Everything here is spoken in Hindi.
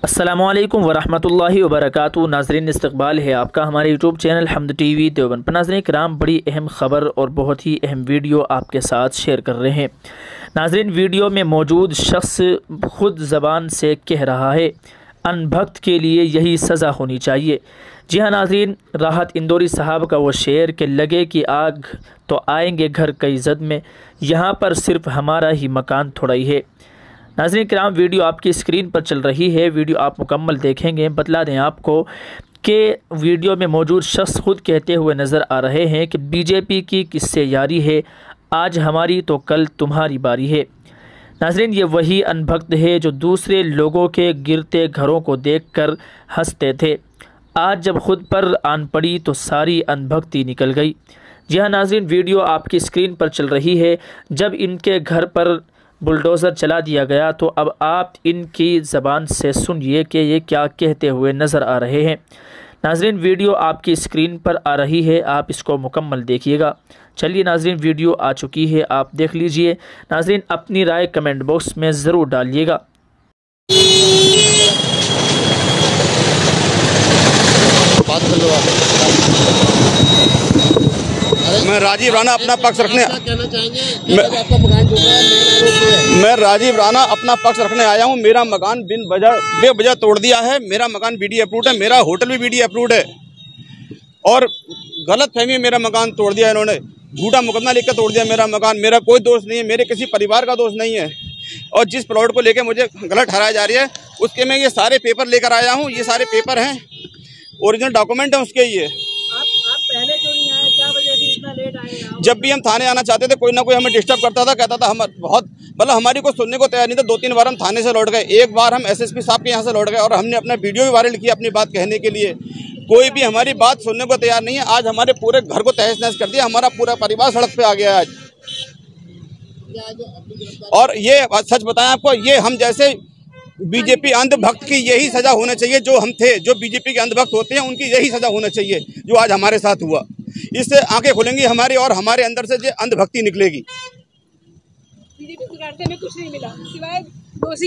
अस्सलामुअलैकुम वरहमतुल्लाहि वबरकातुहू। नाज़रीन, इस्तक़बाल है आपका हमारे यूट्यूब चैनल हमद टीवी देवबंद पर। नाज़रीन किराम, बड़ी अहम ख़बर और बहुत ही अहम वीडियो आपके साथ शेयर कर रहे हैं। नाज़रीन, वीडियो में मौजूद शख्स ख़ुद ज़बान से कह रहा है, अनभक्त के लिए यही सज़ा होनी चाहिए। जी हाँ नाज़रीन, राहत इंदौरी साहब का वो शेर कि लगे कि आग तो आएंगे घर कई ज़द में, यहाँ पर सिर्फ हमारा ही मकान थोड़ा ही है। नाज़रीन किराम, वीडियो आपकी स्क्रीन पर चल रही है, वीडियो आप मुकम्मल देखेंगे। बतला दें आपको कि वीडियो में मौजूद शख्स खुद कहते हुए नज़र आ रहे हैं कि बीजेपी की किससे यारी है, आज हमारी तो कल तुम्हारी बारी है। नाज़रीन, ये वही अनभक्त है जो दूसरे लोगों के गिरते घरों को देखकर हंसते थे, आज जब खुद पर आन पड़ी तो सारी अनभक्ति निकल गई। जी हाँ नाज़रीन, वीडियो आपकी स्क्रीन पर चल रही है। जब इनके घर पर बुलडोज़र चला दिया गया तो अब आप इनकी ज़बान से सुनिए कि ये क्या कहते हुए नज़र आ रहे हैं। नाज़रीन, वीडियो आपकी स्क्रीन पर आ रही है, आप इसको मुकम्मल देखिएगा। चलिए नाज़रीन, वीडियो आ चुकी है, आप देख लीजिए। नाज़रीन, अपनी राय कमेंट बॉक्स में ज़रूर डालिएगा। मैं राजीव राणा अपना पक्ष रखने मैं राजीव राणा अपना पक्ष रखने आया हूँ। मेरा मकान बेवजह तोड़ दिया है। मेरा मकान बीडी अप्रूव्ड है, मेरा होटल भी बीडी अप्रूव्ड है और गलत फहमी मेरा मकान तोड़ दिया इन्होंने। झूठा मुकदमा लिखकर तोड़ दिया मेरा मकान। मेरा कोई दोष नहीं है, मेरे किसी परिवार का दोष नहीं है। और जिस प्लॉट को लेकर मुझे गलत ठहराया जा रही है उसके मैं ये सारे पेपर लेकर आया हूँ। ये सारे पेपर हैं, ओरिजिनल डॉक्यूमेंट है उसके। ये आप पहले क्यों नहीं आए? क्या वजह थी इतना लेट आए? जब भी हम थाने आना चाहते थे कोई ना कोई हमें डिस्टर्ब करता था, कहता था हम बहुत हमारी को सुनने को तैयार नहीं था। 2-3 बार हम थाने से लौट गए, एक बार हम एसएसपी साहब के यहाँ से लौट गए और हमने अपना वीडियो भी वायरल किया अपनी बात कहने के लिए। कोई भी हमारी बात सुनने को तैयार नहीं है। आज हमारे पूरे घर को तहस नहस कर दिया, हमारा पूरा परिवार सड़क पे आ गया आज। और ये सच बताएं आपको, ये हम जैसे बीजेपी अंधभक्त की यही सजा होना चाहिए। जो हम थे, जो बीजेपी के अंधभक्त होते हैं, उनकी यही सजा होना चाहिए जो आज हमारे साथ हुआ। इससे आंखें खुलेंगी हमारी और हमारे अंदर से जो अंधभक्ति निकलेगी। बीजेपी सरकार से हमें कुछ नहीं मिला सिवाय दोषी